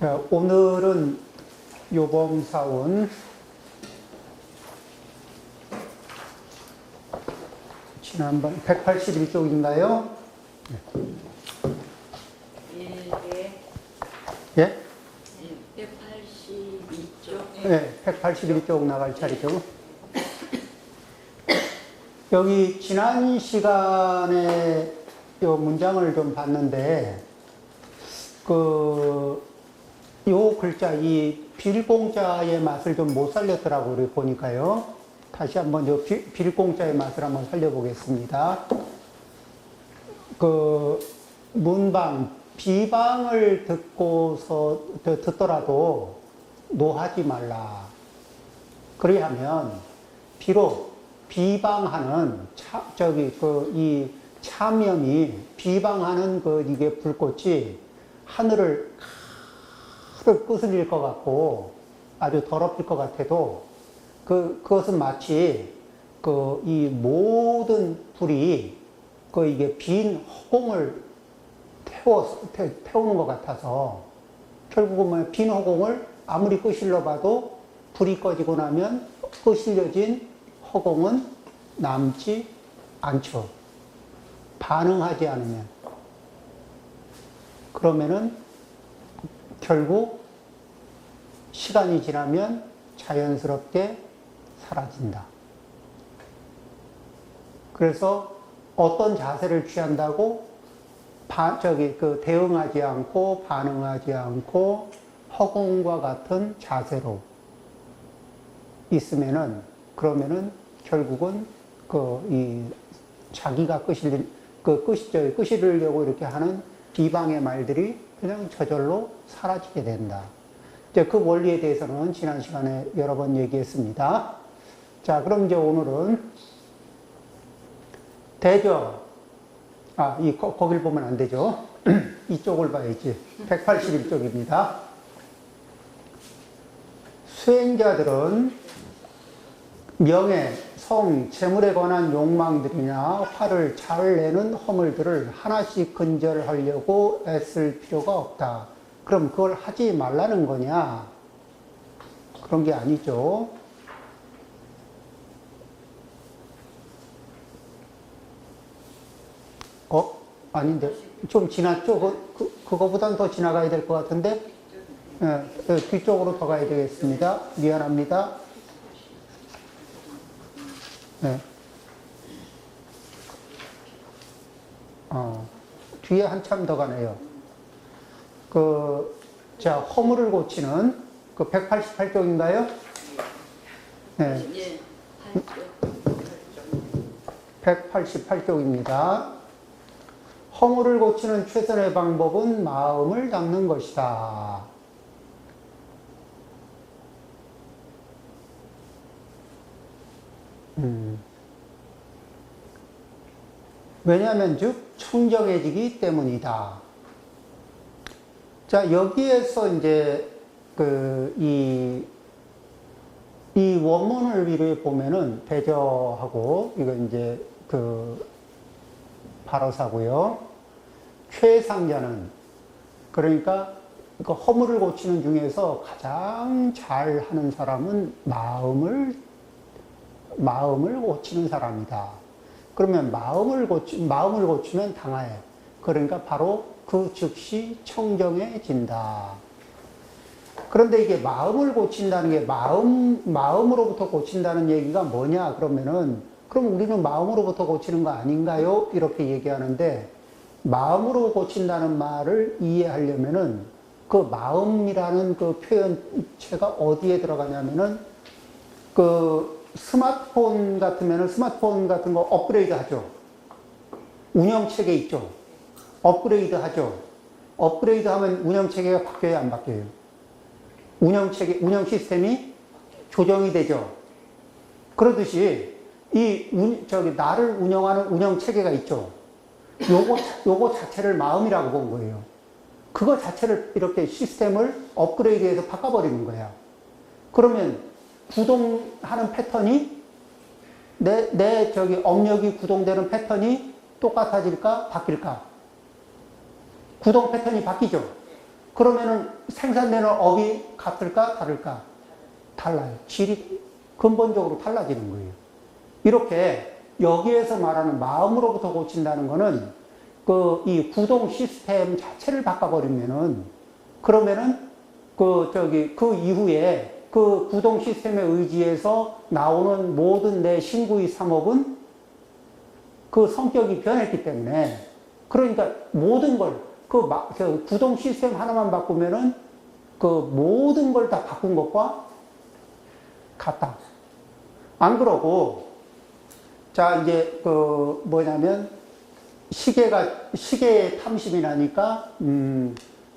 오늘은 요범사원 지난번 181쪽인가요? 예? 182쪽. 네, 181쪽 나갈 차례죠. 여기 지난 시간에 요 문장을 좀 봤는데, 요 글자, 이 빌공자의 맛을 좀 못 살렸더라고요, 우리 보니까요. 다시 한번 요 빌공자의 맛을 한번 살려보겠습니다. 문방, 비방을 듣더라도 노하지 말라. 그리하면, 비록 비방하는, 이 참염이, 비방하는 이게 불꽃이 하늘을 끄스릴 것 같고 아주 더럽힐 것 같아도 그것은 마치 이 모든 불이 이게 빈 허공을 태우는 것 같아서 결국은 빈 허공을 아무리 끄실러 봐도 불이 꺼지고 나면 끄실려진 허공은 남지 않죠. 반응하지 않으면. 그러면은 결국 시간이 지나면 자연스럽게 사라진다. 그래서 어떤 자세를 취한다고 대응하지 않고 반응하지 않고 허공과 같은 자세로 있으면은 그러면은 결국은 자기가 끄시려고 이렇게 하는 비방의 말들이 그냥 저절로 사라지게 된다. 이제 그 원리에 대해서는 지난 시간에 여러 번 얘기했습니다. 자, 그럼 이제 오늘은 거길 보면 안 되죠. 이쪽을 봐야지. 181쪽입니다. 수행자들은 명예, 성, 재물에 관한 욕망들이나 화를 잘 내는 허물들을 하나씩 근절하려고 애쓸 필요가 없다. 그럼 그걸 하지 말라는 거냐? 그런 게 아니죠. 아닌데. 좀 지났죠? 그거보단 더 지나가야 될 것 같은데? 네, 뒤쪽으로 더 가야 되겠습니다. 미안합니다. 네. 뒤에 한참 더 가네요. 허물을 고치는 188쪽인가요? 네. 188쪽입니다. 허물을 고치는 최선의 방법은 마음을 닦는 것이다. 왜냐하면 즉 청정해지기 때문이다. 자, 여기에서 이제 이 원문을 위로해 보면은 대저하고 이거 이제 바로사고요. 최상자는 그러니까 허물을 고치는 중에서 가장 잘하는 사람은 마음을 고치는 사람이다. 그러면 마음을 고치면 당하해. 그러니까 바로 그 즉시 청정해진다. 그런데 이게 마음을 고친다는 게 마음으로부터 고친다는 얘기가 뭐냐? 그러면은 그럼 우리는 마음으로부터 고치는 거 아닌가요? 이렇게 얘기하는데 마음으로 고친다는 말을 이해하려면은 그 마음이라는 그 표현체가 어디에 들어가냐면은 스마트폰 같으면은 스마트폰 같은 거 업그레이드 하죠. 운영체계 있죠. 업그레이드 하죠. 업그레이드 하면 운영체계가 바뀌어야 안 바뀌어요. 운영 시스템이 조정이 되죠. 그러듯이 나를 운영하는 운영체계가 있죠. 요거 자체를 마음이라고 본 거예요. 그거 자체를 이렇게 시스템을 업그레이드해서 바꿔버리는 거야. 그러면 구동하는 패턴이 업력이 구동되는 패턴이 똑같아질까? 바뀔까? 구동 패턴이 바뀌죠. 그러면은 생산되는 업이 같을까, 다를까? 달라요. 질이 근본적으로 달라지는 거예요. 이렇게 여기에서 말하는 마음으로부터 고친다는 거는 이 구동 시스템 자체를 바꿔버리면은 그러면은 그 이후에 그 구동 시스템에 의지해서 나오는 모든 내 신구의 삼업은 그 성격이 변했기 때문에 그러니까 모든 걸 그 구동 시스템 하나만 바꾸면은 그 모든 걸 다 바꾼 것과 같다. 안 그러고 자 이제 뭐냐면 시계에 탐심이 나니까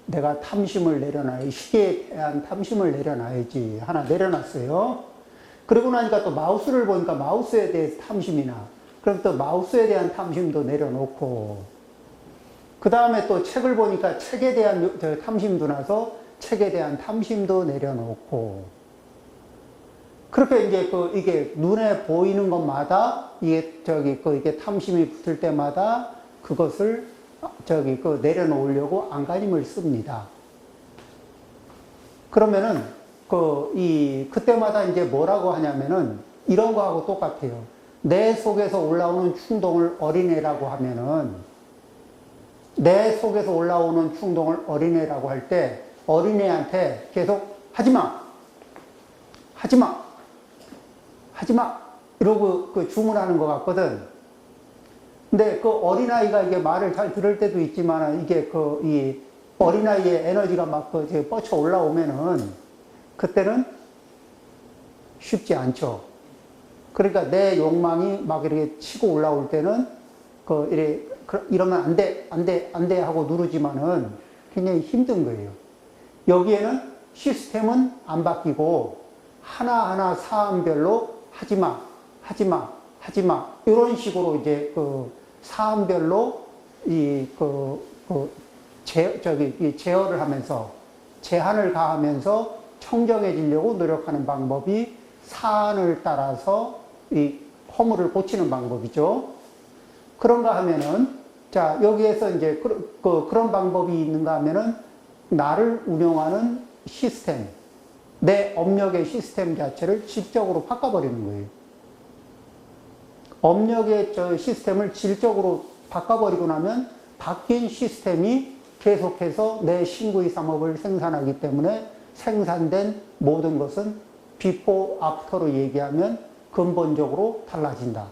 내가 탐심을 내려놔야 시계에 대한 탐심을 내려놔야지 하나 내려놨어요. 그러고 나니까 또 마우스를 보니까 마우스에 대해서 탐심이 나. 그럼 또 마우스에 대한 탐심도 내려놓고 그 다음에 또 책을 보니까 책에 대한 탐심도 나서 책에 대한 탐심도 내려놓고 그렇게 이제 이게 눈에 보이는 것마다 이게 탐심이 붙을 때마다 그것을 내려놓으려고 안간힘을 씁니다. 그러면은 그때마다 이제 뭐라고 하냐면은 이런 거하고 똑같아요. 내 속에서 올라오는 충동을 어린애라고 하면은 내 속에서 올라오는 충동을 어린애라고 할 때 어린애한테 계속 하지마 이러고 주문하는 것 같거든. 근데 그 어린아이가 이게 말을 잘 들을 때도 있지만 이게 이 어린아이의 에너지가 막 뻗쳐 올라오면은 그때는 쉽지 않죠. 그러니까 내 욕망이 막 이렇게 치고 올라올 때는 이러면 안 돼 하고 누르지만은 굉장히 힘든 거예요. 여기에는 시스템은 안 바뀌고 하나하나 사안별로 하지마 이런 식으로 이제 사안별로 제어를 하면서 제한을 가하면서 청정해지려고 노력하는 방법이 사안을 따라서 이 허물을 고치는 방법이죠. 그런가 하면은 자 여기에서 이제 그런 방법이 있는가 하면은 나를 운영하는 시스템 내 업력의 시스템 자체를 질적으로 바꿔버리는 거예요. 업력의 시스템을 질적으로 바꿔버리고 나면 바뀐 시스템이 계속해서 내 신구의 삼업을 생산하기 때문에 생산된 모든 것은 비포 애프터로 얘기하면 근본적으로 달라진다.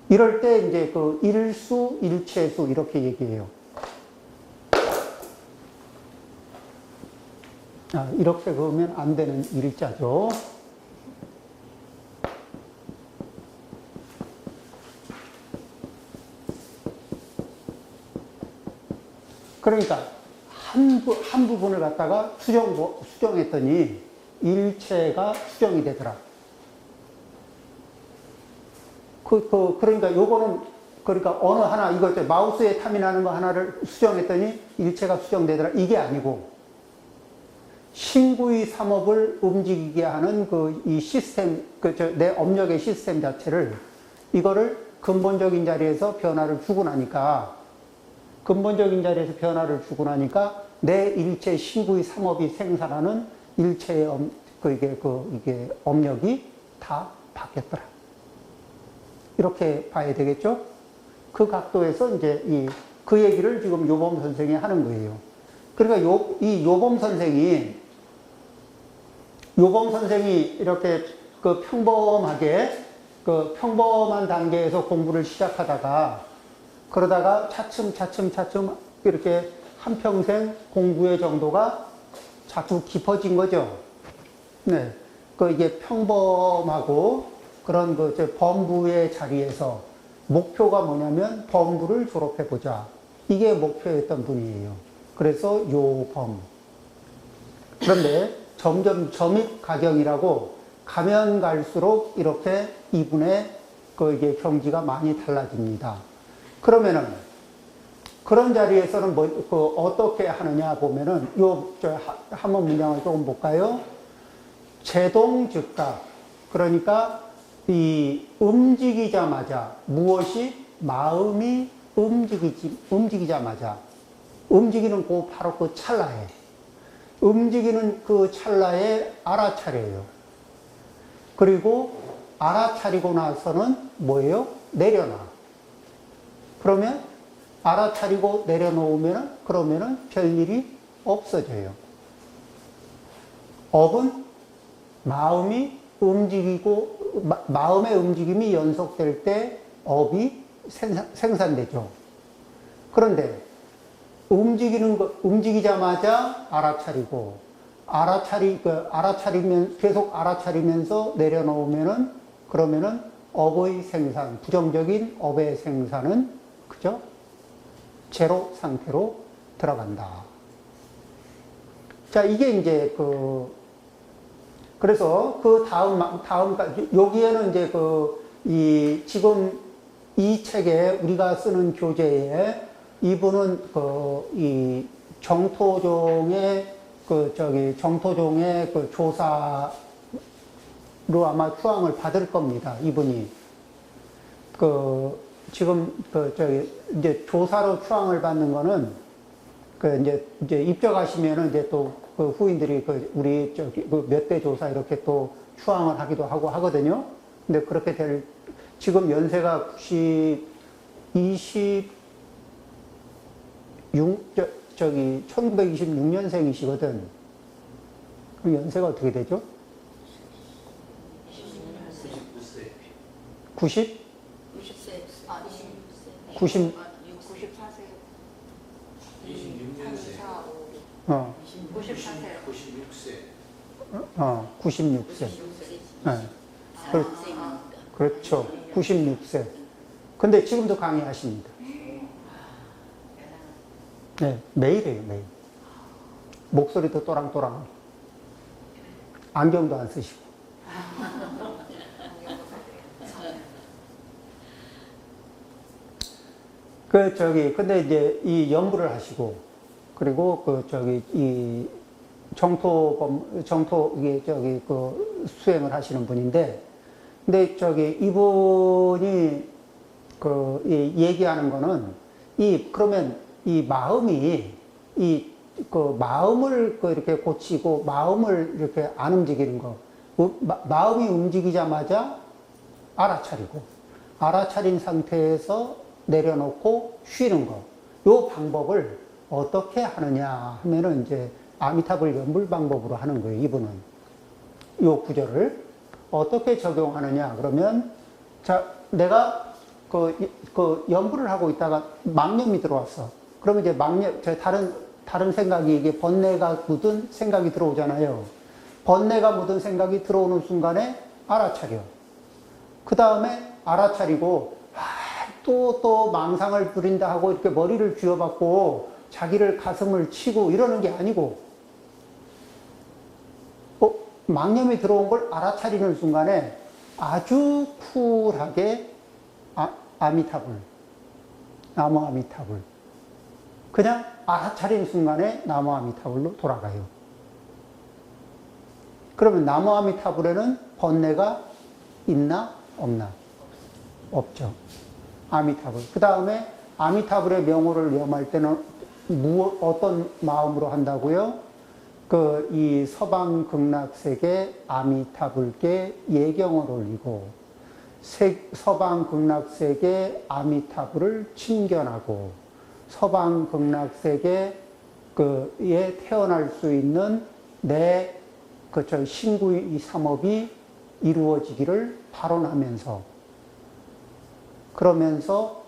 이럴 때 이제 일수, 일체수 이렇게 얘기해요. 이렇게 그으면 안 되는 일자죠. 그러니까 한 부분을 갖다가 수정했더니 일체가 수정이 되더라. 그러니까 요거는 그러니까 어느 하나 이거 마우스에 탐이 나는 거 하나를 수정했더니 일체가 수정되더라. 이게 아니고 신구의 삼업을 움직이게 하는 이 시스템, 내 업력의 시스템 자체를 이거를 근본적인 자리에서 변화를 주고 나니까 내 일체 신구의 삼업이 생산하는 일체의 이게 업력이 다 바뀌었더라. 이렇게 봐야 되겠죠? 그 각도에서 이제 그 얘기를 지금 요범 선생이 하는 거예요. 그러니까 이 요범 선생이 이렇게 평범하게 평범한 단계에서 공부를 시작하다가 그러다가 차츰 이렇게 한평생 공부의 정도가 자꾸 깊어진 거죠. 네. 이게 평범하고 그런 범부의 자리에서 목표가 뭐냐면 범부를 졸업해보자. 이게 목표였던 분이에요. 그래서 요범. 그런데 점점 점입가경이라고 가면 갈수록 이렇게 이분의 이게 경지가 많이 달라집니다. 그러면은 그런 자리에서는 어떻게 하느냐 보면은 한번 문장을 조금 볼까요? 제동즉각. 그러니까 움직이자마자 무엇이 마음이 움직이자마자 움직이는 바로 그 찰나에, 움직이는 그 찰나에 알아차려요. 그리고 알아차리고 나서는 뭐예요? 내려놔. 그러면 알아차리고 내려놓으면 그러면은 별일이 없어져요. 업은 마음이 움직이고 마음의 움직임이 연속될 때 업이 생산되죠. 그런데 움직이자마자 알아차리고 계속 알아차리면서 내려놓으면은 그러면은 업의 생산, 부정적인 업의 생산은 그죠? 제로 상태로 들어간다. 자, 이게 이제 그래서 그 여기에는 이제 지금 이 책에 우리가 쓰는 교재에 이분은 이 정토종의 정토종의 조사로 아마 수강을 받을 겁니다. 이분이 지금 이제 조사로 수강을 받는 거는 이제 입적하시면은 이제 또 후인들이 우리 몇 대 조사 이렇게 또 수강을 하기도 하고 하거든요. 근데 그렇게 지금 연세가 1926년생이시거든. 그럼 연세가 어떻게 되죠? 90? 90세, 26세. 90, 94세. 26년생. 94세. 96세. 96세. 96세. 네. 그렇죠. 96세. 근데 지금도 강의하십니다. 네, 매일이에요, 매일. 목소리도 또랑또랑. 안경도 안 쓰시고. 근데 이제 이 연구를 하시고, 그리고 이 수행을 하시는 분인데, 근데 이분이 얘기하는 거는, 그러면 이 마음이, 마음을 이렇게 고치고, 마음을 이렇게 안 움직이는 거, 마음이 움직이자마자 알아차리고, 알아차린 상태에서 내려놓고 쉬는 거. 요 방법을 어떻게 하느냐 하면은 이제 아미타불 연불 방법으로 하는 거예요, 이분은. 요 구절을 어떻게 적용하느냐 그러면, 자, 내가 연불을 하고 있다가 망념이 들어왔어. 그러면 이제 다른 생각이, 이게 번뇌가 묻은 생각이 들어오잖아요. 번뇌가 묻은 생각이 들어오는 순간에 알아차려. 그 다음에 알아차리고, 또 망상을 부린다 하고 이렇게 머리를 쥐어박고 자기를 가슴을 치고 이러는 게 아니고, 망념이 들어온 걸 알아차리는 순간에 아주 쿨하게 아미타불, 나무 아미타불. 그냥 알아차리는 순간에 나무 아미타불로 돌아가요. 그러면 나무 아미타불에는 번뇌가 있나? 없나? 없죠. 아미타불. 그 다음에 아미타불의 명호를 염할 때는 어떤 마음으로 한다고요? 이 서방 극락세계 아미타불께 예경을 올리고, 서방 극락세계 아미타불을 친견하고, 서방 극락세계에 태어날 수 있는 내 신구의 삼업이 이루어지기를 발언하면서, 그러면서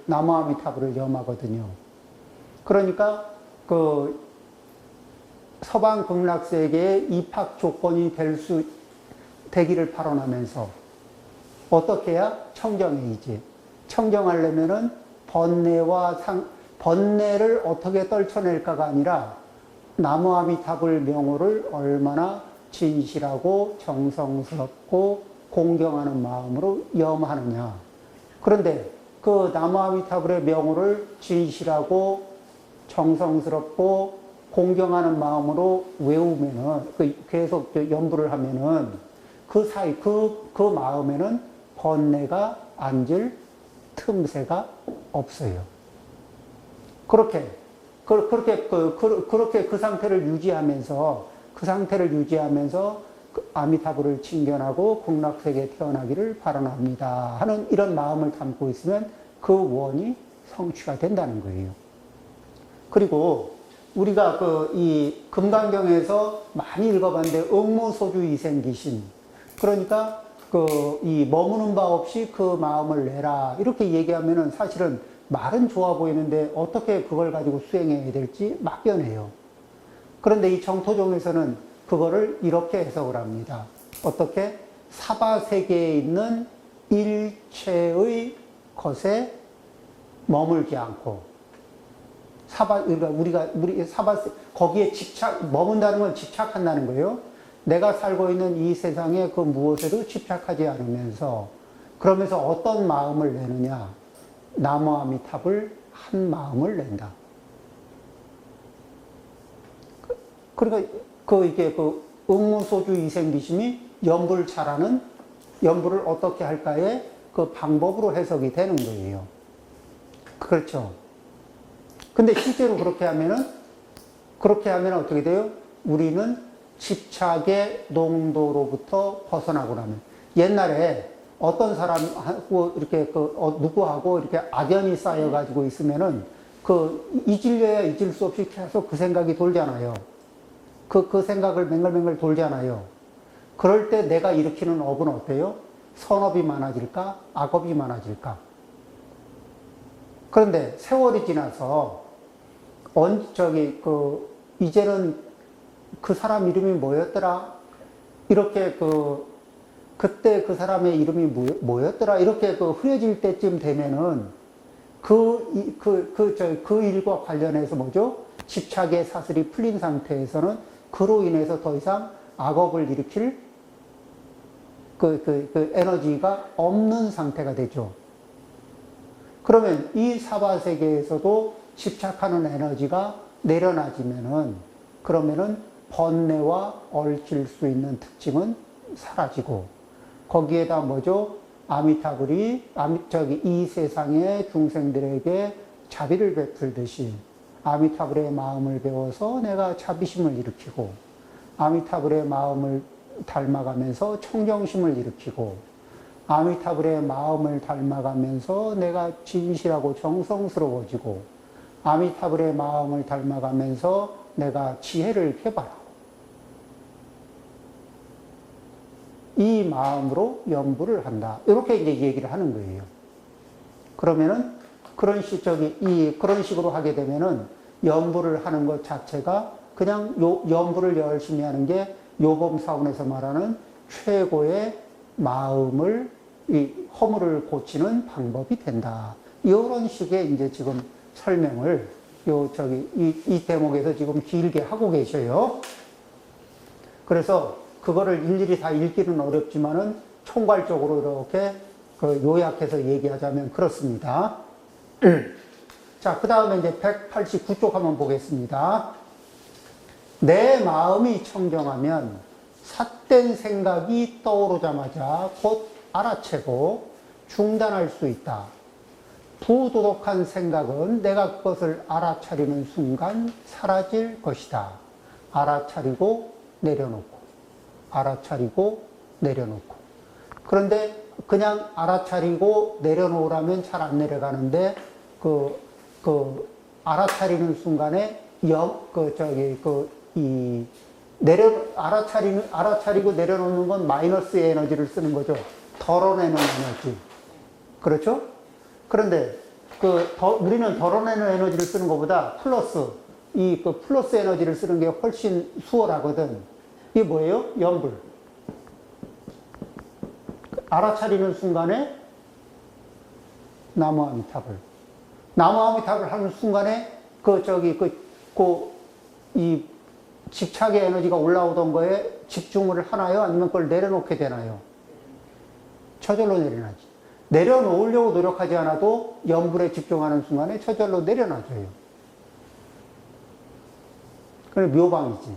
나무 아미타불을 염하거든요. 그러니까 서방 극락세계의 입학 조건이 되기를 발언하면서 어떻게 해야? 청정해이지. 청정하려면은 번뇌를 어떻게 떨쳐낼까가 아니라 나무 아미타불 명호를 얼마나 진실하고 정성스럽고 공경하는 마음으로 염하느냐. 그런데 그 나무 아미타불의 명호를 진실하고 정성스럽고 공경하는 마음으로 외우면은, 계속 연부를 하면은, 그 사이, 그 마음에는 번뇌가 앉을 틈새가 없어요. 그렇게 그렇게 그 상태를 유지하면서 그 아미타불을 칭견하고 극락세계에 태어나기를 바라합니다 하는 이런 마음을 담고 있으면 그 원이 성취가 된다는 거예요. 그리고 우리가 이 금강경에서 많이 읽어봤는데 응무소주 이생기심, 그러니까 이 머무는 바 없이 그 마음을 내라 이렇게 얘기하면은 사실은 말은 좋아 보이는데 어떻게 그걸 가지고 수행해야 될지 막연해요. 그런데 이 정토종에서는 그거를 이렇게 해석을 합니다. 어떻게? 사바세계에 있는 일체의 것에 머물지 않고, 그러니까 거기에 머문다는 건 집착한다는 거예요. 내가 살고 있는 이 세상의 그 무엇에도 집착하지 않으면서, 그러면서 어떤 마음을 내느냐? 나무아미탑을 한 마음을 낸다. 그러니까 이게 응무소주 이생기심이 연불 잘하는, 연불을 어떻게 할까의 그 방법으로 해석이 되는 거예요. 그렇죠. 근데 실제로 그렇게 하면 어떻게 돼요? 우리는 집착의 농도로부터 벗어나고 나면, 옛날에 어떤 사람하고 이렇게 누구하고 이렇게 악연이 쌓여가지고 있으면은 잊으려야 잊을 수 없이 계속 그 생각이 돌잖아요. 그 생각을 맹글맹글 돌잖아요. 그럴 때 내가 일으키는 업은 어때요? 선업이 많아질까? 악업이 많아질까? 그런데 세월이 지나서 이제는 그 사람 이름이 뭐였더라? 이렇게 그때 그 사람의 이름이 뭐였더라? 이렇게 흐려질 때쯤 되면은 그 일과 관련해서 뭐죠? 집착의 사슬이 풀린 상태에서는 그로 인해서 더 이상 악업을 일으킬 에너지가 없는 상태가 되죠. 그러면 이 사바세계에서도 집착하는 에너지가 내려놔지면은, 그러면은 번뇌와 얽힐 수 있는 특징은 사라지고, 거기에다 뭐죠? 아미타불이 이 세상의 중생들에게 자비를 베풀듯이 아미타불의 마음을 배워서 내가 자비심을 일으키고, 아미타불의 마음을 닮아가면서 청정심을 일으키고, 아미타불의 마음을 닮아가면서 내가 진실하고 정성스러워지고, 아미타불의 마음을 닮아가면서 내가 지혜를 개발하고, 이 마음으로 연부를 한다. 이렇게 이제 얘기를 하는 거예요. 그러면은 그런 식으로 하게 되면은 연부를 하는 것 자체가 그냥 연부를 열심히 하는 게 요범사원에서 말하는 최고의 마음을, 이 허물을 고치는 방법이 된다. 이런 식의 이제 지금 설명을 이 대목에서 지금 길게 하고 계셔요. 그래서 그거를 일일이 다 읽기는 어렵지만은 총괄적으로 이렇게 요약해서 얘기하자면 그렇습니다. 자, 그 다음에 이제 189쪽 한번 보겠습니다. 내 마음이 청정하면 삿된 생각이 떠오르자마자 곧 알아채고 중단할 수 있다. 부도덕한 생각은 내가 그것을 알아차리는 순간 사라질 것이다. 알아차리고 내려놓고, 알아차리고 내려놓고. 그런데 그냥 알아차리고 내려놓으라면 잘 안 내려가는데, 알아차리는 순간에 알아차리고 내려놓는 건 마이너스의 에너지를 쓰는 거죠. 덜어내는 에너지. 그렇죠? 그런데 우리는 덜어내는 에너지를 쓰는 것보다 플러스 에너지를 쓰는 게 훨씬 수월하거든. 이게 뭐예요? 연불. 알아차리는 순간에 나무아미탑을 하는 순간에 이 집착의 에너지가 올라오던 거에 집중을 하나요? 아니면 그걸 내려놓게 되나요? 저절로 내려놔지. 내려놓으려고 노력하지 않아도 연불에 집중하는 순간에 저절로 내려놔줘요. 그게 묘방이지.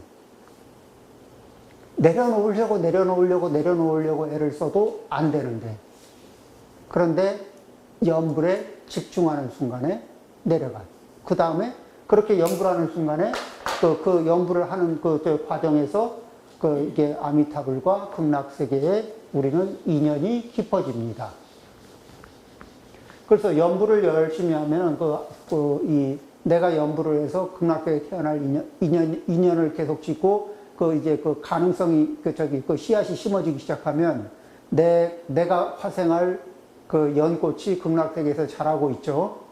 내려놓으려고 애를 써도 안 되는데. 그런데 연불에 집중하는 순간에 내려가. 그 다음에 그렇게 연부를 하는 순간에 그 연부를 하는 저 과정에서 이게 아미타불과 극락세계에 우리는 인연이 깊어집니다. 그래서 연부를 열심히 하면은 내가 연부를 해서 극락세계에 태어날 인연을 계속 짓고 이제 가능성이 씨앗이 심어지기 시작하면 내가 화생할 연꽃이 극락세계에서 자라고 있죠.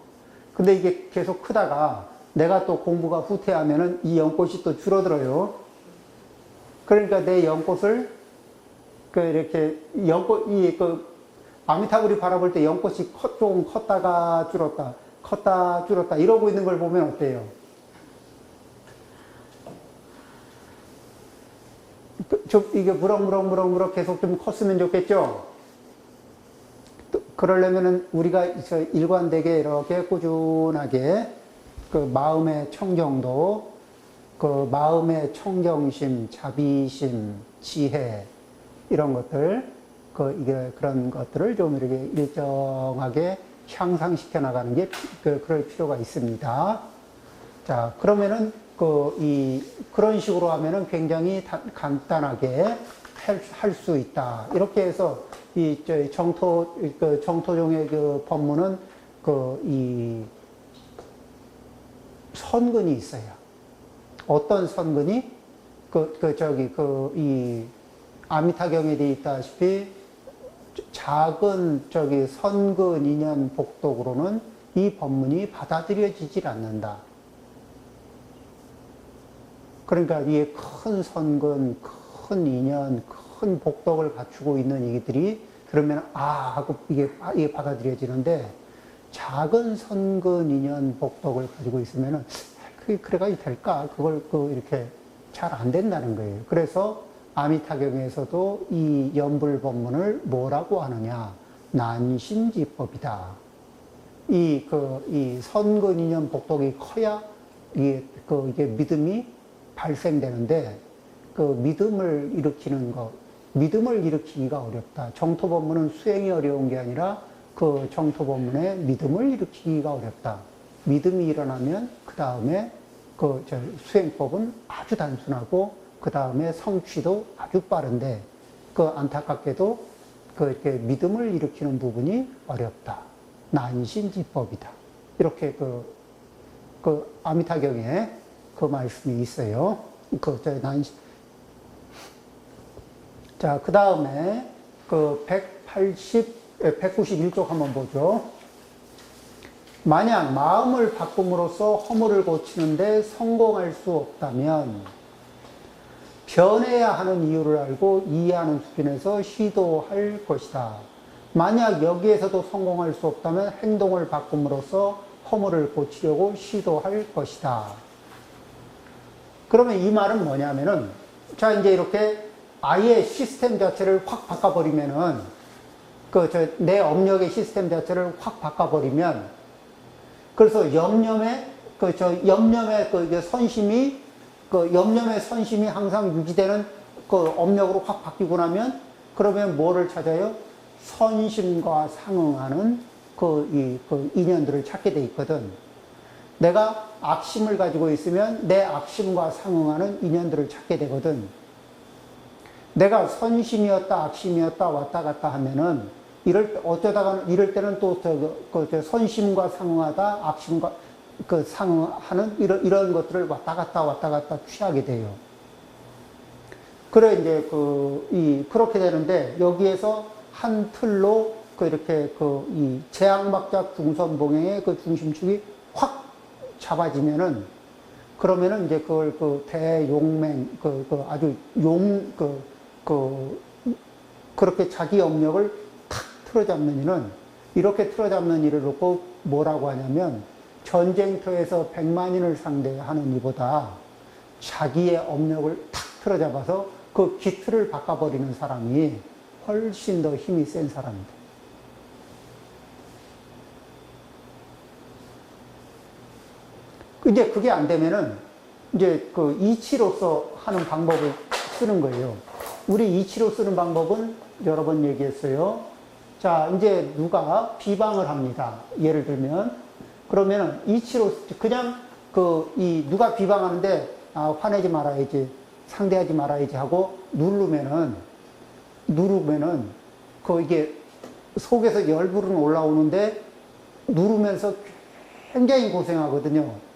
근데 이게 계속 크다가 내가 또 공부가 후퇴하면은 이 연꽃이 또 줄어들어요. 그러니까 내 연꽃을 이렇게 아미타불이 바라볼 때 연꽃이 조금 컸다가 줄었다 이러고 있는 걸 보면 어때요? 좀 이게 무럭무럭 계속 좀 컸으면 좋겠죠? 그러려면은 우리가 일관되게 이렇게 꾸준하게 마음의 청정도, 마음의 청정심, 자비심, 지혜, 이런 것들, 그런 것들을 좀 이렇게 일정하게 향상시켜 나가는 게, 그럴 필요가 있습니다. 자, 그러면은, 그런 식으로 하면은 굉장히 간단하게 할 수 있다. 이렇게 해서, 정토종의 법문은, 이 선근이 있어요. 어떤 선근이? 이 아미타경에 되어 있다시피 작은 선근 인연 복덕으로는 이 법문이 받아들여지질 않는다. 그러니까 이게 큰 선근, 큰 인연, 큰 복덕을 갖추고 있는 이들이 그러면 하고 이게 받아들여지는데 작은 선근 인연 복덕을 가지고 있으면은 그래가지고 될까? 그걸 이렇게 잘 안 된다는 거예요. 그래서 아미타경에서도 이 연불법문을 뭐라고 하느냐? 난신지법이다. 이 선근 인연 복덕이 커야 이게 믿음이 발생되는데 믿음을 일으키기가 어렵다. 정토법문은 수행이 어려운 게 아니라 정토법문에 믿음을 일으키기가 어렵다. 믿음이 일어나면 그 다음에 수행법은 아주 단순하고 그 다음에 성취도 아주 빠른데 안타깝게도 이렇게 믿음을 일으키는 부분이 어렵다. 난신지법이다. 이렇게 아미타경에 말씀이 있어요. 자, 그 다음에 191쪽 한번 보죠. 만약 마음을 바꿈으로써 허물을 고치는데 성공할 수 없다면 변해야 하는 이유를 알고 이해하는 수준에서 시도할 것이다. 만약 여기에서도 성공할 수 없다면 행동을 바꿈으로써 허물을 고치려고 시도할 것이다. 그러면 이 말은 뭐냐면은, 자, 이제 이렇게 아예 시스템 자체를 확 바꿔버리면은, 내 업력의 시스템 자체를 확 바꿔버리면, 그래서 염려의 선심이, 염려의 선심이 항상 유지되는 업력으로 확 바뀌고 나면, 그러면 뭐를 찾아요? 선심과 상응하는 인연들을 찾게 돼 있거든. 내가 악심을 가지고 있으면 내 악심과 상응하는 인연들을 찾게 되거든. 내가 선심이었다, 악심이었다, 왔다 갔다 하면은, 이럴 때는 또, 선심과 상응하다, 악심과, 상응하는, 이런 것들을 왔다 갔다 취하게 돼요. 그래, 이제, 그렇게 되는데, 여기에서 한 틀로, 이렇게, 이 제왕막작 중선봉행의 중심축이 확 잡아지면은, 그러면은 이제 그걸 대용맹, 아주 그렇게 자기 업력을 탁 틀어잡는 일은, 이렇게 틀어잡는 일을 놓고 뭐라고 하냐면, 전쟁터에서 100만인을 상대하는 이보다 자기의 업력을 탁 틀어잡아서 그 기틀을 바꿔버리는 사람이 훨씬 더 힘이 센 사람입니다. 이제 그게 안 되면은, 이제 이치로서 하는 방법을 쓰는 거예요. 우리 이치로 쓰는 방법은 여러 번 얘기했어요. 자, 이제 누가 비방을 합니다. 예를 들면, 그러면은 이치로 그냥 누가 비방하는데 아, 화내지 말아야지, 상대하지 말아야지 하고 누르면은 이게 속에서 열불은 올라오는데 누르면서 굉장히 고생하거든요.